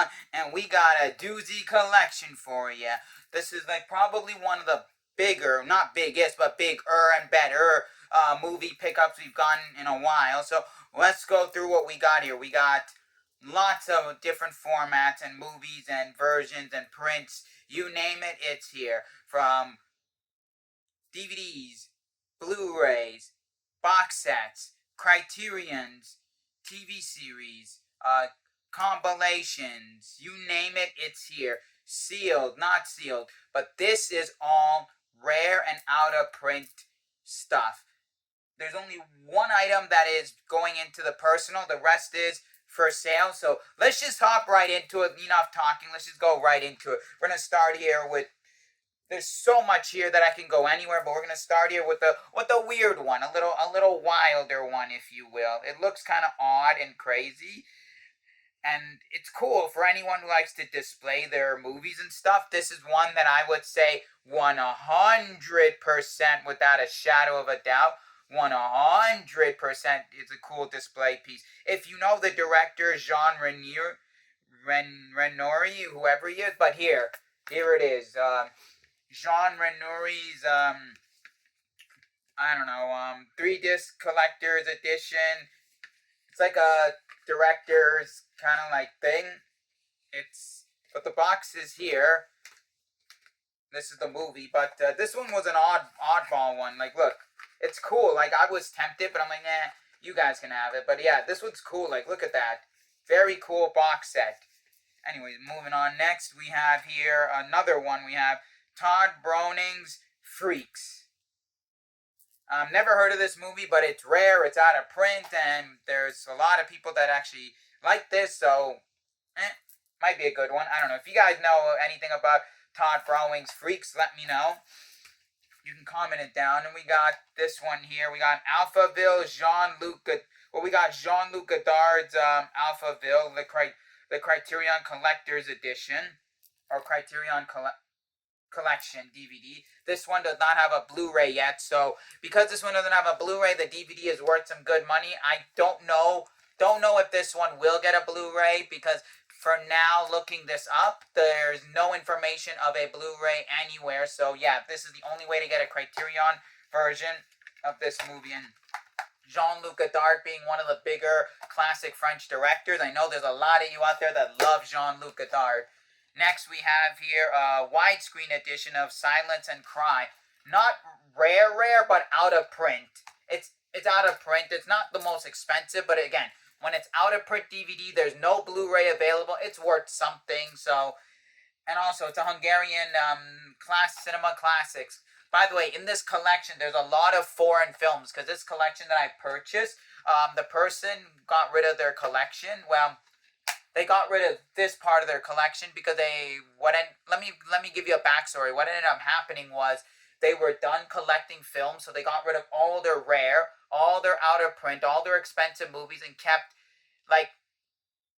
on, and we got a doozy collection for you. This is like probably one of the bigger, not biggest, but bigger and better movie pickups we've gotten in a while. So let's go through what we got here. We got lots of different formats and movies and versions and prints. You name it, it's here. From DVDs, Blu-rays, box sets, Criterions, TV series, compilations, you name it, it's here. Sealed, not sealed, but this is all rare and out of print stuff. There's only one item that is going into the personal, the rest is for sale. So let's just hop right into it. Enough talking, let's just go right into it. We're going to start here with, there's so much here that I can go anywhere, but we're gonna start here with the weird one, a little wilder one, if you will. It looks kind of odd and crazy, and it's cool for anyone who likes to display their movies and stuff. This is one that I would say 100% without a shadow of a doubt. 100% is a cool display piece. If you know the director Jean Renoir, whoever he is, but here it is. Jean Renoir's, 3-disc collector's edition. It's like a director's kind of like thing. But the box is here. This is the movie, but this one was an oddball one. Like, look, it's cool. Like, I was tempted, but I'm like, you guys can have it. But yeah, this one's cool. Like, look at that. Very cool box set. Anyways, moving on. Next, we have here another one. We have Todd Browning's Freaks. Never heard of this movie, but it's rare, it's out of print, and there's a lot of people that actually like this, so might be a good one. I don't know. If you guys know anything about Todd Browning's Freaks, let me know. You can comment it down. And we got this one here. We got Alphaville, Jean-Luc Godard's Alphaville, the Criterion Collector's Edition, or Criterion Collection DVD. This one does not have a Blu-ray yet, so because this one doesn't have a Blu-ray, the DVD is worth some good money. I don't know if this one will get a Blu-ray, because for now, looking this up, there's no information of a Blu-ray anywhere. So yeah, this is the only way to get a Criterion version of this movie. And Jean-Luc Godard being one of the bigger classic French directors, I know there's a lot of you out there that love Jean-Luc Godard. Next, we have here a widescreen edition of Silence and Cry. Not rare, but out of print. It's out of print. It's not the most expensive, but again, when it's out of print DVD, there's no Blu-ray available. It's worth something. So, and also it's a Hungarian cinema classics. By the way, in this collection, there's a lot of foreign films, because this collection that I purchased, the person got rid of their collection. Well, they got rid of this part of their collection because let me give you a backstory. What ended up happening was they were done collecting films, so they got rid of all their rare, all their out of print, all their expensive movies, and kept, like,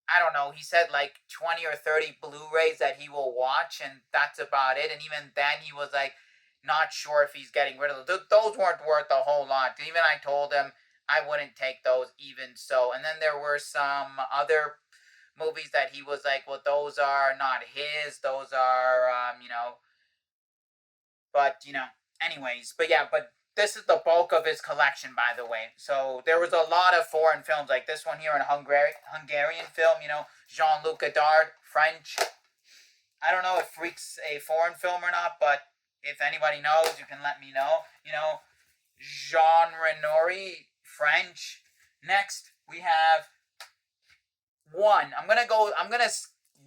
I don't know, he said like 20 or 30 Blu-rays that he will watch, and that's about it. And even then he was like not sure if he's getting rid of them. Those weren't worth a whole lot. Even I told him I wouldn't take those even so. And then there were some other movies that he was like, well, those are not his, those are, anyways, but this is the bulk of his collection, by the way. So there was a lot of foreign films, like this one here, in Hungarian film, Jean-Luc Godard, French. I don't know if Freak's a foreign film or not, but if anybody knows, you can let me know. Jean Renoir, French. Next, we have one. I'm gonna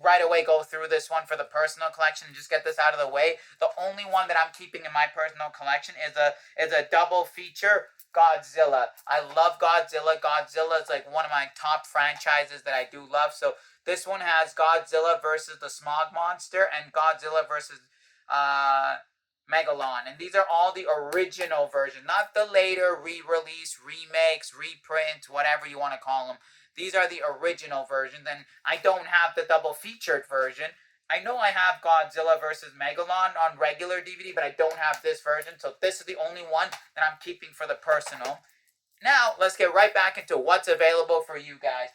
right away go through this one for the personal collection and just get this out of the way. The only one that I'm keeping in my personal collection is a double feature, Godzilla. I love Godzilla. Godzilla is like one of my top franchises that I do love. So this one has Godzilla versus the Smog Monster and Godzilla versus Megalon. And these are all the original versions, not the later re-release, remakes, reprints, whatever you want to call them. These are the original versions, and I don't have the double featured version. I know I have Godzilla vs. Megalon on regular DVD, but I don't have this version, so this is the only one that I'm keeping for the personal. Now, let's get right back into what's available for you guys.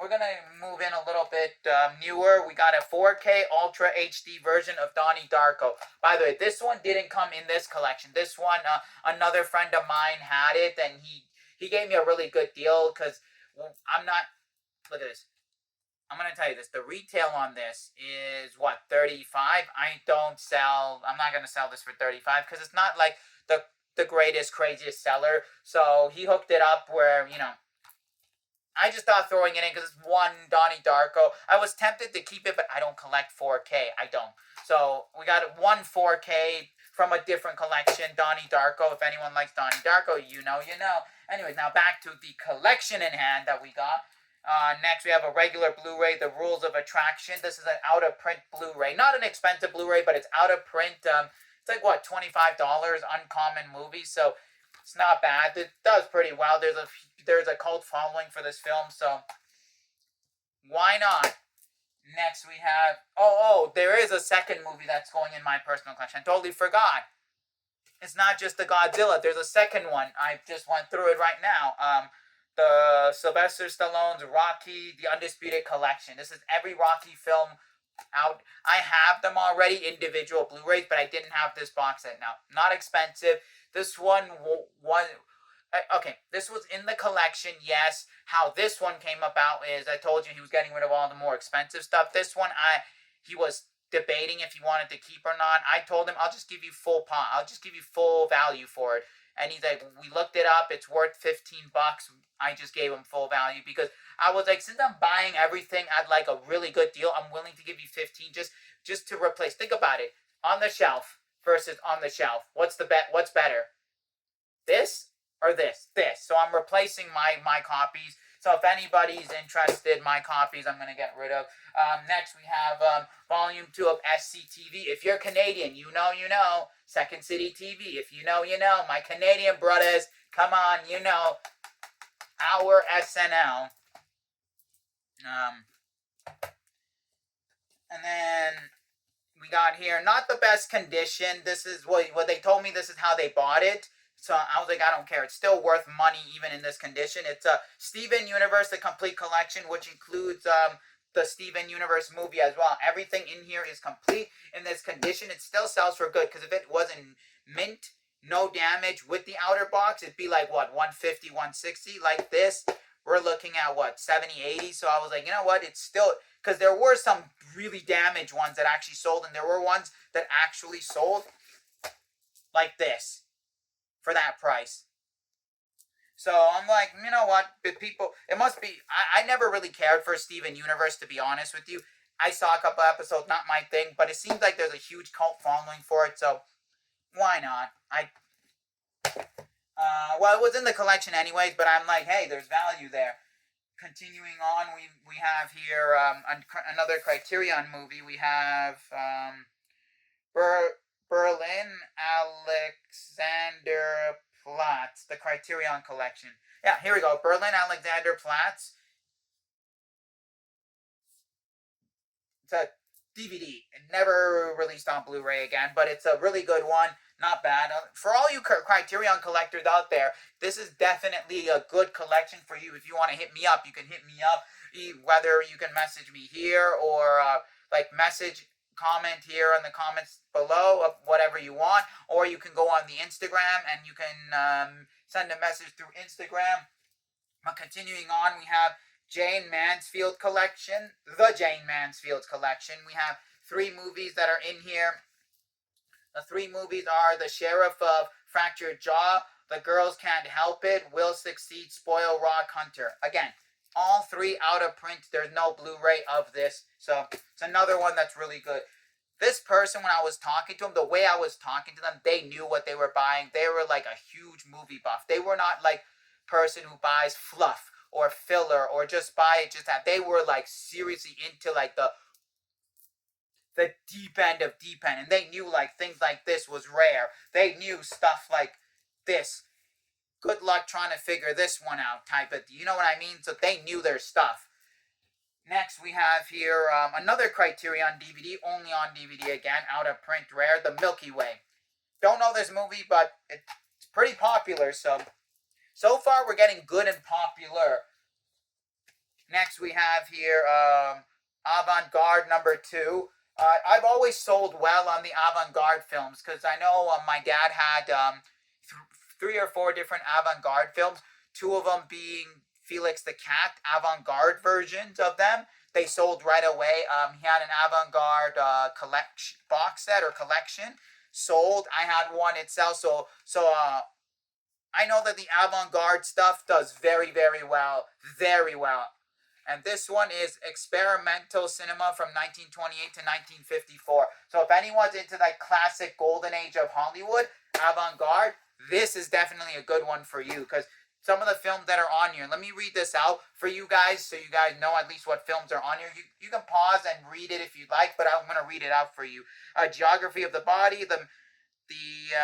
We're gonna move in a little bit newer. We got a 4K Ultra HD version of Donnie Darko. By the way, this one didn't come in this collection. This one, another friend of mine had it, and he gave me a really good deal because I'm not. Look at this. I'm gonna tell you this. The retail on this is what, 35. I'm not gonna sell this for 35 because it's not like the greatest, craziest seller. So he hooked it up where I just thought throwing it in because it's one Donnie Darko. I was tempted to keep it, but I don't collect 4K. I don't. So we got one 4K from a different collection, Donnie Darko. If anyone likes Donnie Darko, you know, you know. Anyways, now back to the collection in hand that we got. Next, we have a regular Blu-ray, The Rules of Attraction. This is an out-of-print Blu-ray. Not an expensive Blu-ray, but it's out of print. It's like, what, $25? Uncommon movie. So it's not bad. It does pretty well. There's a cult following for this film, so why not? Next we have there is a second movie that's going in my personal collection. I totally forgot. It's not just the Godzilla. There's a second one. I just went through it right now. The Sylvester Stallone's Rocky: The Undisputed Collection. This is every Rocky film out. I have them already, individual Blu-rays, but I didn't have this box set. Now, not expensive. This one okay, this was in the collection, yes. How this one came about is, I told you he was getting rid of all the more expensive stuff. This one, he was debating if he wanted to keep or not. I told him, I'll just give you I'll just give you full value for it. And he's like, we looked it up, it's worth $15. I just gave him full value because I was like, since I'm buying everything at like a really good deal, I'm willing to give you 15 just to replace. Think about it. On the shelf versus on the shelf. What's better? This or this? So I'm replacing my copies. So if anybody's interested, my copies I'm going to get rid of. Next, we have Volume 2 of SCTV. If you're Canadian, you know. Second City TV. If you know, you know. My Canadian brothers, come on, you know. Our SNL. And then we got here, not the best condition. This is what they told me. This is how they bought it. So I was like, I don't care. It's still worth money even in this condition. It's a Steven Universe, the complete collection, which includes the Steven Universe movie as well. Everything in here is complete in this condition. It still sells for good because if it wasn't mint, no damage with the outer box, it'd be like, what, 150, 160? Like this, we're looking at, what, 70, 80? So I was like, you know what? It's still, because there were some really damaged ones that actually sold, and there were ones that actually sold like this for that price. So I'm like, you know what? People, it must be. I never really cared for Steven Universe, to be honest with you. I saw a couple episodes, not my thing, but it seems like there's a huge cult following for it, so why not? Well, it was in the collection anyways, but I'm like, hey, there's value there. Continuing on, we have here another Criterion movie. We have Berlin Alexanderplatz, the Criterion collection. Yeah, here we go. Berlin Alexanderplatz. It's a DVD. It never released on Blu-ray again, but it's a really good one. Not bad. For all you Criterion collectors out there, this is definitely a good collection for you. If you want to hit me up, you can hit me up. Whether you can message me here or comment here in the comments below of whatever you want, or you can go on the Instagram and you can send a message through Instagram. But continuing on, we have Jane Mansfield collection, the Jane Mansfield collection. We have 3 movies that are in here. The 3 movies are The Sheriff of Fractured Jaw, The Girls Can't Help It, Will Succeed, Spoil Rock Hunter. Again, all 3 out of print. There's no Blu-ray of this. So it's another one that's really good. This person, when I was talking to them, the way I was talking to them, they knew what they were buying. They were like a huge movie buff. They were not like person who buys fluff or filler or just buy it just that. They were like seriously into like the deep end of deep end, and they knew like things like this was rare. They knew stuff like this. Good luck trying to figure this one out type of, you know what I mean? So they knew their stuff. Next we have here another Criterion DVD, only on DVD again, out of print rare, The Milky Way. Don't know this movie, but it's pretty popular. So far we're getting good and popular Next we have here Avant-Garde number 2. I've always sold well on the avant-garde films because I know my dad had 3 or 4 different avant-garde films. 2 of them being Felix the Cat, avant-garde versions of them. They sold right away. He had an avant-garde collection box set or collection sold. I had one itself, so I know that the avant-garde stuff does very, very well, very well. And this one is experimental cinema from 1928 to 1954. So if anyone's into that classic golden age of Hollywood, avant-garde, this is definitely a good one for you because some of the films that are on here, let me read this out for you guys so you guys know at least what films are on here. You can pause and read it if you'd like, but I'm going to read it out for you. Geography of the Body, the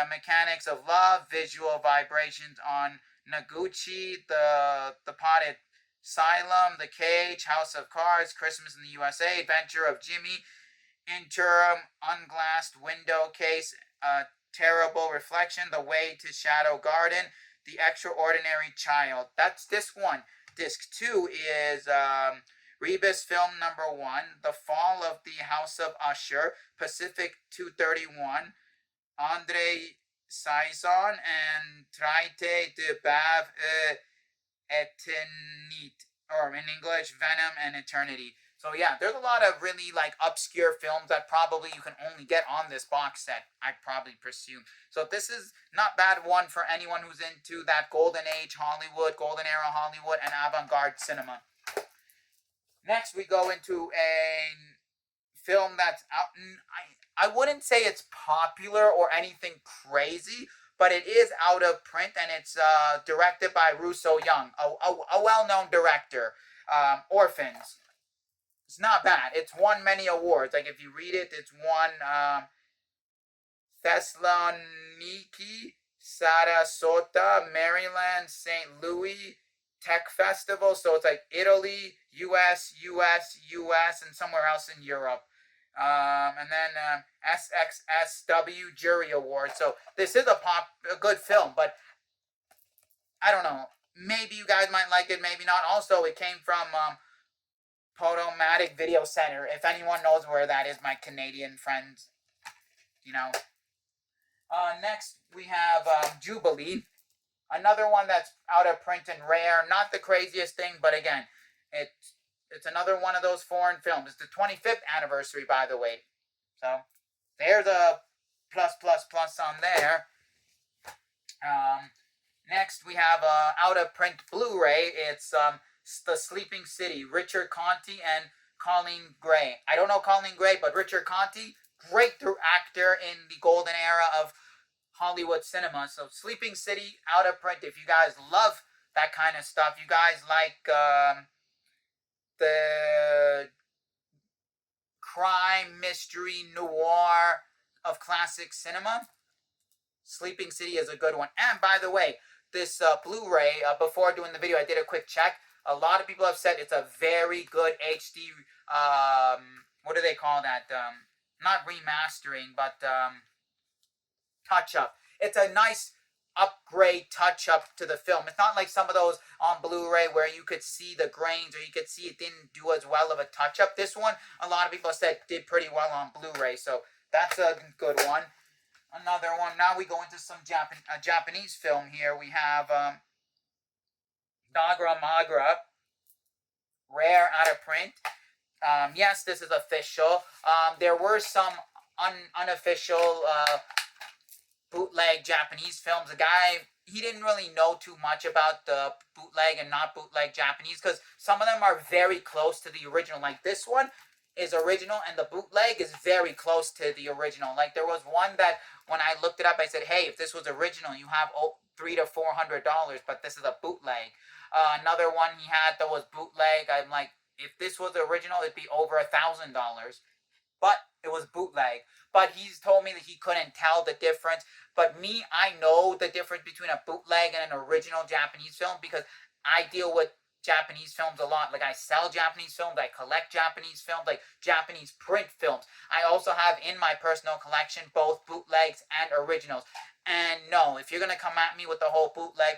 Mechanics of Love, Visual Vibrations on Noguchi, the Potted Asylum, The Cage, House of Cards, Christmas in the USA, Adventure of Jimmy, Interim, Unglassed Window Case, Terrible Reflection, The Way to Shadow Garden, The Extraordinary Child. That's disc 1. Disc 2 is Rebus Film number 1, The Fall of the House of Usher, Pacific 231, Andre Saison, and Traité de Bave Eternite, or in English, Venom and Eternity. So yeah, there's a lot of really like obscure films that probably you can only get on this box set, I probably presume. So this is not bad one for anyone who's into that golden age Hollywood, golden era Hollywood, and avant-garde cinema. Next we go into a film that's out. I wouldn't say it's popular or anything crazy, but it is out of print and it's directed by Russo Young, a well-known director. Orphans. It's not bad. It's won many awards. Like if you read it, it's won Thessaloniki, Sarasota, Maryland, St. Louis, Tech Festival. So it's like Italy, US, and somewhere else in Europe. And then SXSW Jury Award. So this is a good film, but I don't know. Maybe you guys might like it, maybe not. Also, it came from Podomatic Video Center. If anyone knows where that is, my Canadian friends, you know. Next, we have Jubilee. Another one that's out of print and rare. Not the craziest thing, but again, it's another one of those foreign films. It's the 25th anniversary, by the way. So, there's a plus on there. Next, we have out of print Blu-ray. It's The Sleeping City, Richard Conte and Colleen Gray. I don't know Colleen Gray, but Richard Conte, great actor in the golden era of Hollywood cinema. So Sleeping City, out of print. If you guys love that kind of stuff, you guys like the crime, mystery, noir of classic cinema, Sleeping City is a good one. And by the way, this Blu-ray, before doing the video, I did a quick check. A lot of people have said it's a very good HD, what do they call that? Not remastering, but touch-up. It's a nice upgrade touch-up to the film. It's not like some of those on Blu-ray where you could see the grains or you could see it didn't do as well of a touch-up. This one, a lot of people said did pretty well on Blu-ray, so that's a good one. Another one. Now we go into some Japanese film here. We have Nagra Magra, rare, out of print. Yes, this is official. There were some unofficial bootleg Japanese films. The guy, he didn't really know too much about the bootleg and not bootleg Japanese because some of them are very close to the original. Like this one is original and the bootleg is very close to the original. Like there was one that when I looked it up, I said, hey, if this was original, you have $300 to $400, but this is a bootleg. Another one he had that was bootleg. I'm like, if this was original, it'd be over $1,000. But it was bootleg. But he's told me that he couldn't tell the difference. But me, I know the difference between a bootleg and an original Japanese film because I deal with Japanese films a lot. Like I sell Japanese films, I collect Japanese films, like Japanese print films. I also have in my personal collection both bootlegs and originals. And no, if you're gonna come at me with the whole bootleg,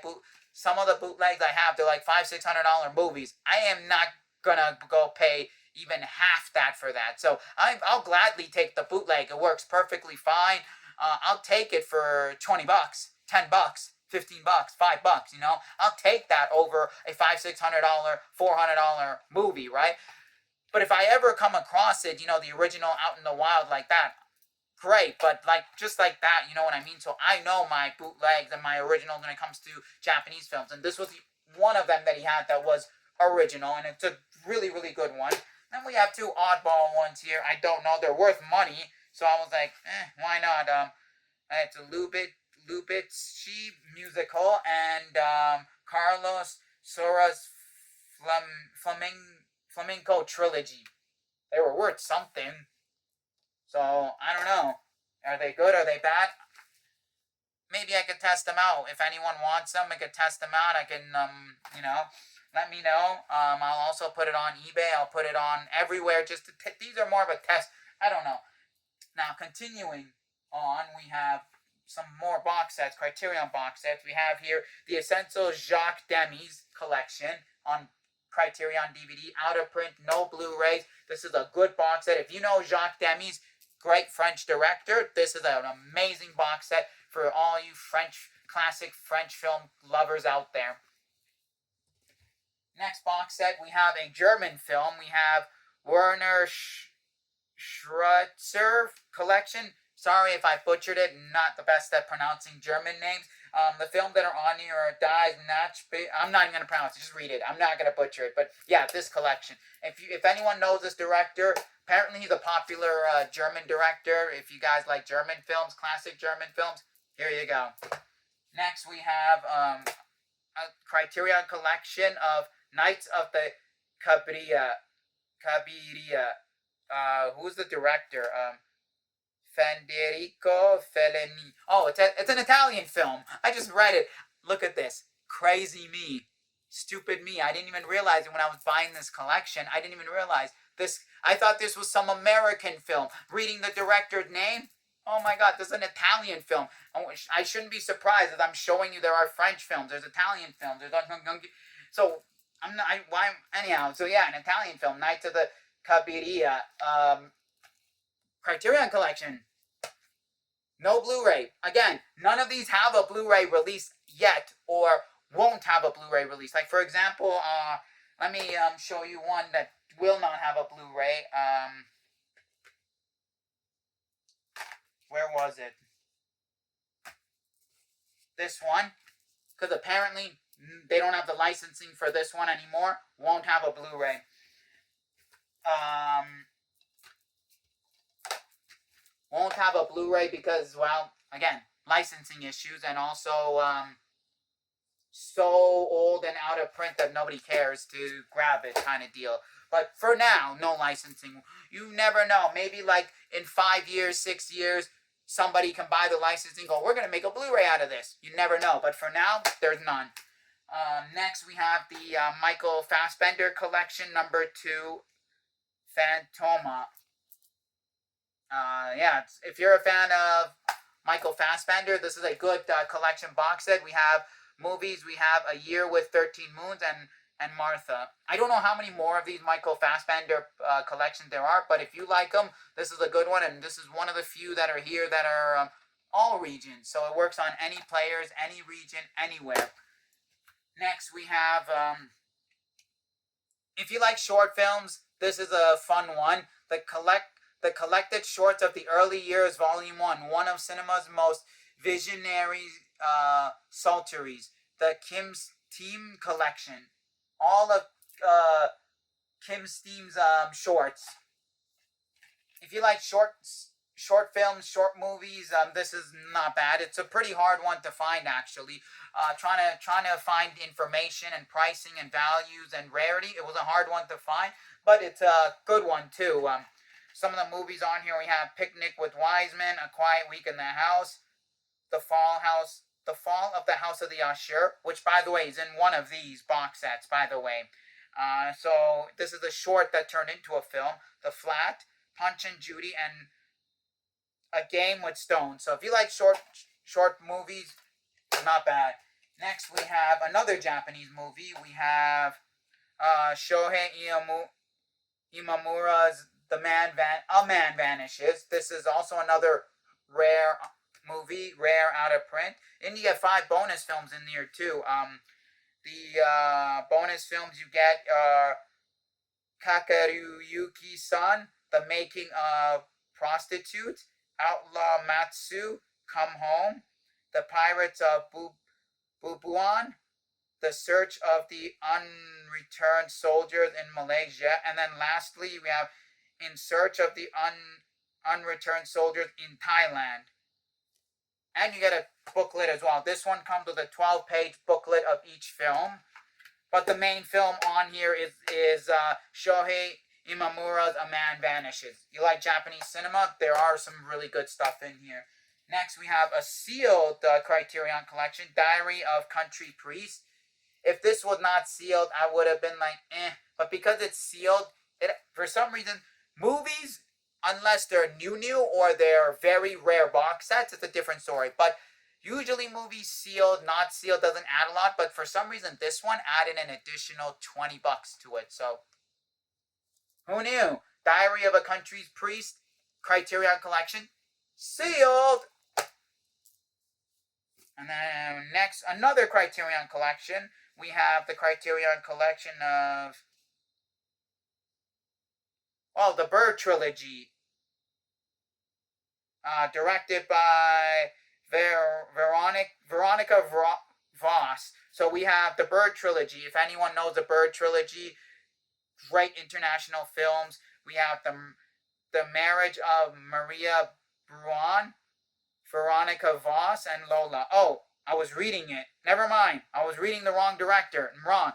some of the bootlegs I have, they're like $500-$600 movies. I am not gonna go pay even half that for that. So I'll gladly take the bootleg. It works perfectly fine. I'll take it for $20, $10, $15, $5. I'll take that over a $500, $600, $400 movie, right? But if I ever come across it, the original out in the wild like that, great. But just like that, you know what I mean? So I know my bootlegs and my originals when it comes to Japanese films. And this was one of them that he had that was original. And it's a really, really good one. Then we have two oddball ones here. I don't know. They're worth money. So I was like, why not? It's a Lubitsch musical and Carlos Sora's Flamenco trilogy. They were worth something. So, I don't know. Are they good? Are they bad? Maybe I could test them out. If anyone wants them, I could test them out. I can, let me know. I'll also put it on eBay. I'll put it on everywhere. These are more of a test. I don't know. Now, continuing on, we have some more box sets, Criterion box sets. We have here the Essential Jacques Demy's collection on Criterion DVD, out of print, no Blu-rays. This is a good box set. If you know Jacques Demy's great French director, this is an amazing box set for all you classic French film lovers out there. Next box set, we have a German film. We have Werner Schreitzer collection. Sorry if I butchered it. Not the best at pronouncing German names. The films that are on here are Die Nachbe. I'm not even going to pronounce it. Just read it. I'm not going to butcher it. But yeah, this collection. If anyone knows this director, apparently he's a popular German director. If you guys like German films, classic German films, here you go. Next we have a Criterion collection of Knights of the Cabiria. Who's the director? Federico Fellini. Oh, it's an Italian film. I just read it. Look at this. Crazy me. Stupid me. I didn't even realize it when I was buying this collection. I didn't even realize this. I thought this was some American film. Reading the director's name. Oh my God, this is an Italian film. I shouldn't be surprised as I'm showing you there are French films. There's Italian films. So I'm not. Anyhow. So yeah, an Italian film. Knights of the Cabiria. Criterion collection. No Blu-ray. Again, none of these have a Blu-ray release yet or won't have a Blu-ray release. Like, for example, let me show you one that will not have a Blu-ray. Where was it? This one. Because apparently they don't have the licensing for this one anymore. Won't have a Blu-ray. Won't have a Blu-ray because, well, again, licensing issues and also so old and out of print that nobody cares to grab it kind of deal. But for now, no licensing. You never know. Maybe like in 5 years, 6 years, somebody can buy the licensing and go, we're going to make a Blu-ray out of this. You never know. But for now, there's none. Next, we have the Michael Fassbender collection, number 2, Phantoma. If you're a fan of Michael Fassbender, this is a good collection box set. We have movies. We have A Year with 13 Moons and Martha. I don't know how many more of these Michael Fassbender collections there are, but if you like them, this is a good one, and this is one of the few that are here that are all regions. So it works on any players, any region, anywhere. Next, we have, if you like short films, this is a fun one. The Collected Shorts of the Early Years, Volume 1, one of cinema's most visionary psalteries. The Kim's Team Collection. All of Kim's Team's shorts. If you like short films, short movies, this is not bad. It's a pretty hard one to find, actually. Trying to find information and pricing and values and rarity. It was a hard one to find, but it's a good one, too. Some of the movies on here, we have Picnic with Wiseman, A Quiet Week in the House, The Fall of the House of the Usher, which, by the way, is in one of these box sets, by the way. So this is a short that turned into a film. The Flat, Punch and Judy, and A Game with Stones. So if you like short movies, not bad. Next, we have another Japanese movie. We have Shohei Imamura's A Man Vanishes. This is also another rare movie, rare out of print. And you get 5 bonus films in here too. The bonus films you get are Kakaruyuki-san, The Making of Prostitute, Outlaw Matsu, Come Home, The Pirates of Bubuan, The Search of the Unreturned Soldiers in Malaysia, and then lastly we have In Search of the Unreturned Soldiers in Thailand. And you get a booklet as well. This one comes with a 12-page booklet of each film. But the main film on here is Shohei Imamura's A Man Vanishes. You like Japanese cinema? There are some really good stuff in here. Next, we have a sealed Criterion collection, Diary of Country Priest. If this was not sealed, I would have been like, eh. But because it's sealed, for some reason, movies, unless they're new or they're very rare box sets, it's a different story. But usually movies sealed, not sealed doesn't add a lot. But for some reason, this one added an additional $20 to it. So, who knew? Diary of a Country Priest, Criterion collection, sealed. And then next, another Criterion collection. We have the Criterion collection of, the Bird Trilogy. Directed by Veronica Voss. So we have the Bird Trilogy. If anyone knows the Bird Trilogy, great international films. We have the Marriage of Maria Bruan, Veronica Voss, and Lola. Oh, I was reading it. Never mind. I was reading the wrong director. I'm wrong.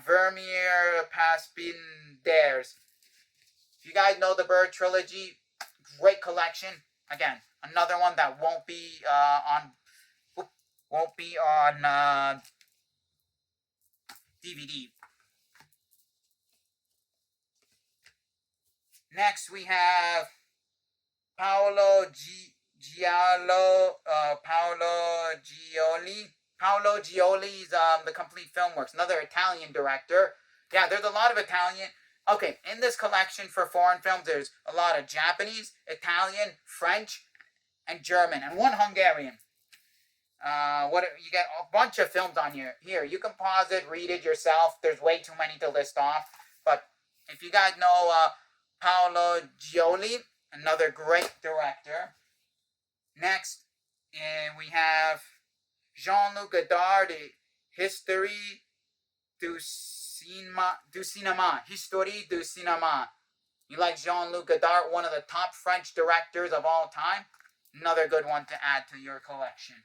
Vermeer Paspinders. If you guys know the Bird Trilogy, great collection. Again, another one that won't be on DVD. Next, we have Paolo Gioli's The Complete Film Works, another Italian director. Yeah, there's a lot of Italian. Okay, in this collection for foreign films, there's a lot of Japanese, Italian, French, and German, and 1 Hungarian. You get a bunch of films on here. Here, you can pause it, read it yourself. There's way too many to list off. But if you guys know Paolo Gioli, another great director. Next, we have Jean-Luc Godard, History du Cinéma. History du Cinéma. You like Jean-Luc Godard, one of the top French directors of all time? Another good one to add to your collection.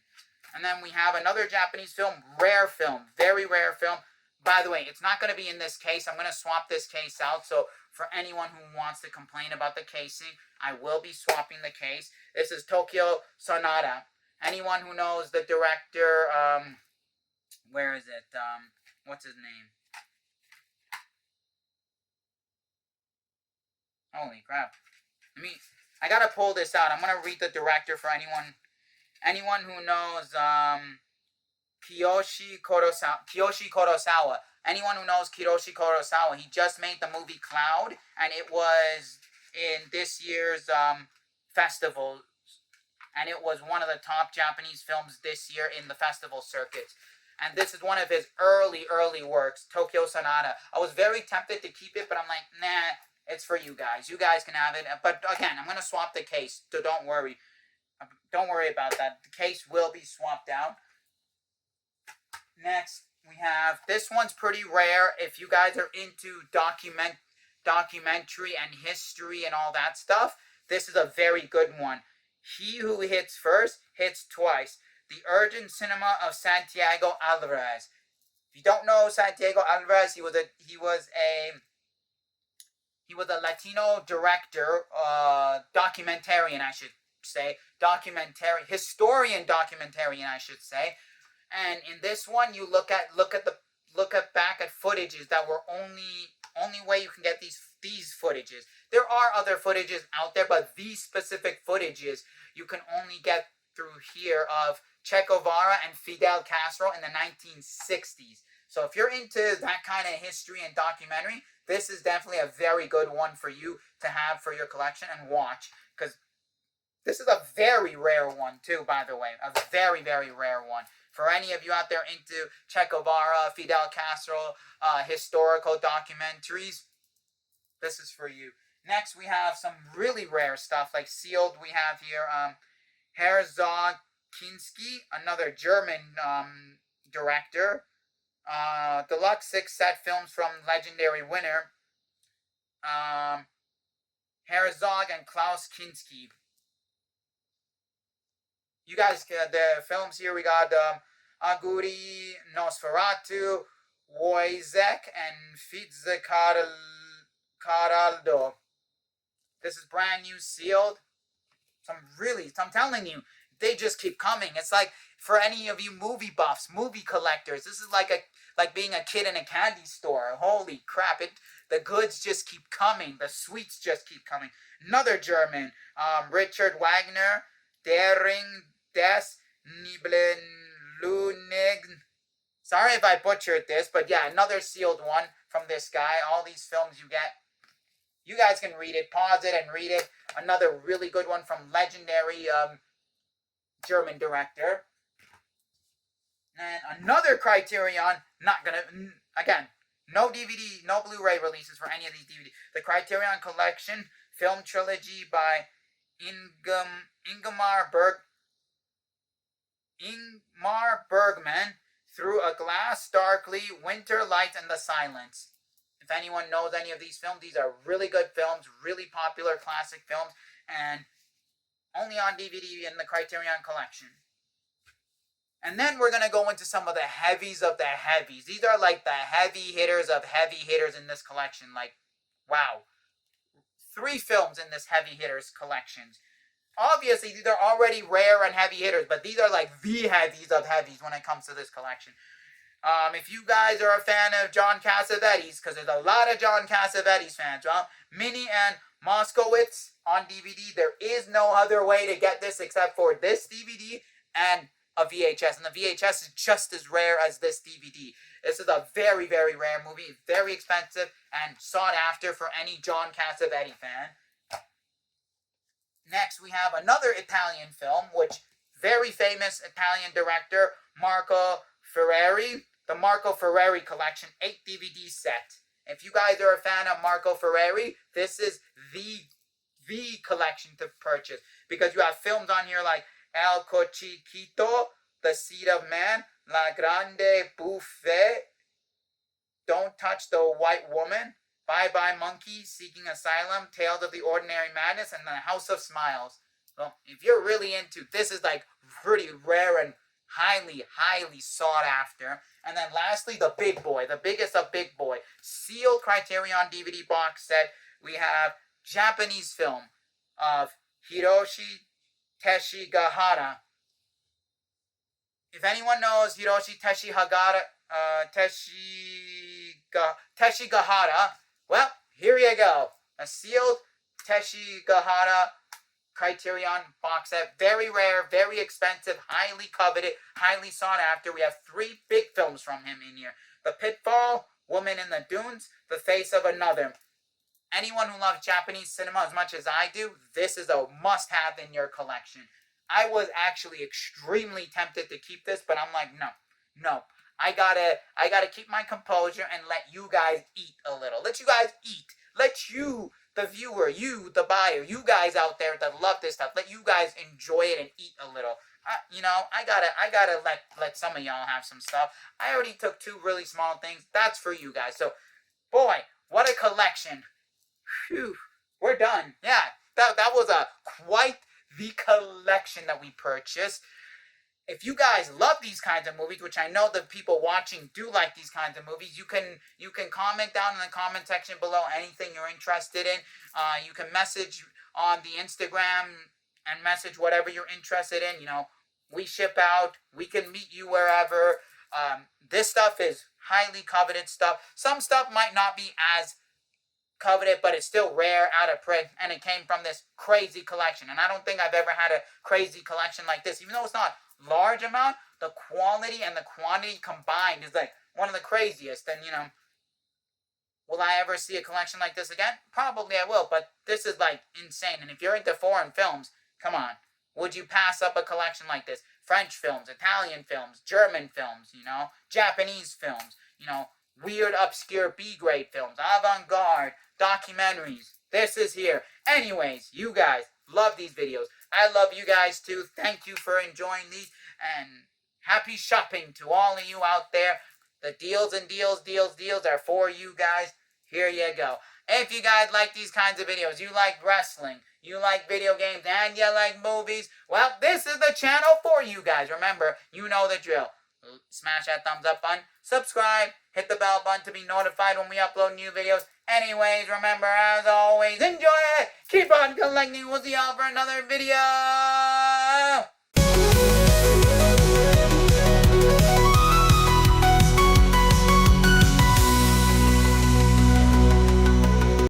And then we have another Japanese film, rare film, very rare film. By the way, it's not going to be in this case. I'm going to swap this case out. So for anyone who wants to complain about the casing, I will be swapping the case. This is Tokyo Sonata. Anyone who knows the director, where is it? What's his name? Holy crap. I gotta pull this out. I'm gonna read the director for anyone who knows Kiyoshi Kurosawa. Anyone who knows Kiyoshi Kurosawa, he just made the movie Cloud, and it was in this year's festival, and it was one of the top Japanese films this year in the festival circuits. And this is one of his early works, Tokyo Sonata. I was very tempted to keep it, but I'm like, nah, it's for you guys. You guys can have it. But again, I'm going to swap the case, so don't worry. Don't worry about that. The case will be swapped out. Next, we have, this one's pretty rare. If you guys are into documentary and history and all that stuff, this is a very good one. He Who Hits First, Hits Twice. The Urgent Cinema of Santiago Alvarez. If you don't know Santiago Alvarez, he was a Latino director, documentarian, I should say, historian documentarian, I should say. And in this one, you look back at footages that were only way you can get these footages. There are other footages out there, but these specific footages you can only get through here of Che Guevara and Fidel Castro in the 1960s. So if you're into that kind of history and documentary, this is definitely a very good one for you to have for your collection and watch, because this is a very rare one too, by the way. A very, very rare one. For any of you out there into Che Guevara, Fidel Castro, historical documentaries, this is for you. Next, we have some really rare stuff, like sealed. We have here Herzog Kinski, another German director. Deluxe 6-set films from legendary winner Herzog and Klaus Kinski. You guys, the films here, we got Aguri, Nosferatu, Wojciech, and Fitzcarraldo. This is brand new, sealed. I'm telling you, they just keep coming. It's like, for any of you movie buffs, movie collectors, this is like being a kid in a candy store. Holy crap! The goods just keep coming. The sweets just keep coming. Another German, Richard Wagner, Daring des Nibelungen. Sorry if I butchered this, but yeah, another sealed one from this guy. All these films you get, you guys can read it, pause it and read it. Another really good one from legendary German director. And another Criterion, again, no DVD, no Blu-ray releases for any of these DVDs. The Criterion Collection film trilogy by Ingmar Bergman, Through a Glass Darkly, Winter Light and the Silence. If anyone knows any of these films, these are really good films, really popular classic films, and only on DVD in the Criterion Collection. And then we're going to go into some of the heavies of the heavies. These are like the heavy hitters of heavy hitters in this collection. Like, wow. 3 films in this heavy hitters collection. Obviously, these are already rare and heavy hitters, but these are like the heavies of heavies when it comes to this collection. If you guys are a fan of John Cassavetes, because there's a lot of John Cassavetes fans, well, Minnie and Moskowitz on DVD. There is no other way to get this except for this DVD and a VHS, and the VHS is just as rare as this DVD. This is a very, very rare movie, very expensive, and sought after for any John Cassavetes fan. Next, we have another Italian film, which very famous Italian director, Marco Ferreri, the Marco Ferreri Collection 8 DVD set. If you guys are a fan of Marco Ferreri, this is the collection to purchase, because you have films on here like El Cochiquito, The Seed of Man, La Grande Buffet, Don't Touch the White Woman, Bye Bye Monkey, Seeking Asylum, Tales of the Ordinary Madness, and The House of Smiles. So if you're really into, this is like pretty rare and highly, highly sought after. And then lastly, the big boy, the biggest of big boy, sealed Criterion DVD box set. We have Japanese film of Hiroshi Teshigahara. If anyone knows Hiroshi Teshigahara, well, here you go. A sealed Teshigahara Criterion box set. Very rare, very expensive, highly coveted, highly sought after. We have 3 big films from him in here. The Pitfall, Woman in the Dunes, The Face of Another. Anyone who loves Japanese cinema as much as I do, this is a must-have in your collection. I was actually extremely tempted to keep this, but I'm like, no. I gotta keep my composure and let you guys eat a little. Let you guys eat. Let you, the viewer, you, the buyer, you guys out there that love this stuff, let you guys enjoy it and eat a little. I gotta let some of y'all have some stuff. I already took 2 really small things. That's for you guys. So, boy, what a collection. Phew, we're done. Yeah, that was quite the collection that we purchased. If you guys love these kinds of movies, which I know the people watching do like these kinds of movies, you can comment down in the comment section below anything you're interested in. You can message on the Instagram and message whatever you're interested in. We ship out. We can meet you wherever. This stuff is highly coveted stuff. Some stuff might not be as coveted, but it's still rare, out of print, and it came from this crazy collection. And I don't think I've ever had a crazy collection like this. Even though it's not large amount, the quality and the quantity combined is like one of the craziest. And, you know, will I ever see a collection like this again? Probably I will, but this is, like, insane. And if you're into foreign films, come on. Would you pass up a collection like this? French films, Italian films, German films, you know, Japanese films, you know, weird, obscure B-grade films, avant-garde, documentaries. This is here. Anyways, you guys love these videos. I love you guys too. Thank you for enjoying these, and happy shopping to all of you out there. The deals and deals are for you guys. Here you go. If you guys like these kinds of videos, you like wrestling, you like video games, and you like movies, well, this is the channel for you guys. Remember, you know the drill. Smash that thumbs up button, subscribe, hit the bell button to be notified when we upload new videos. Anyways, remember, as always, enjoy it, keep on collecting. We'll see y'all for another video.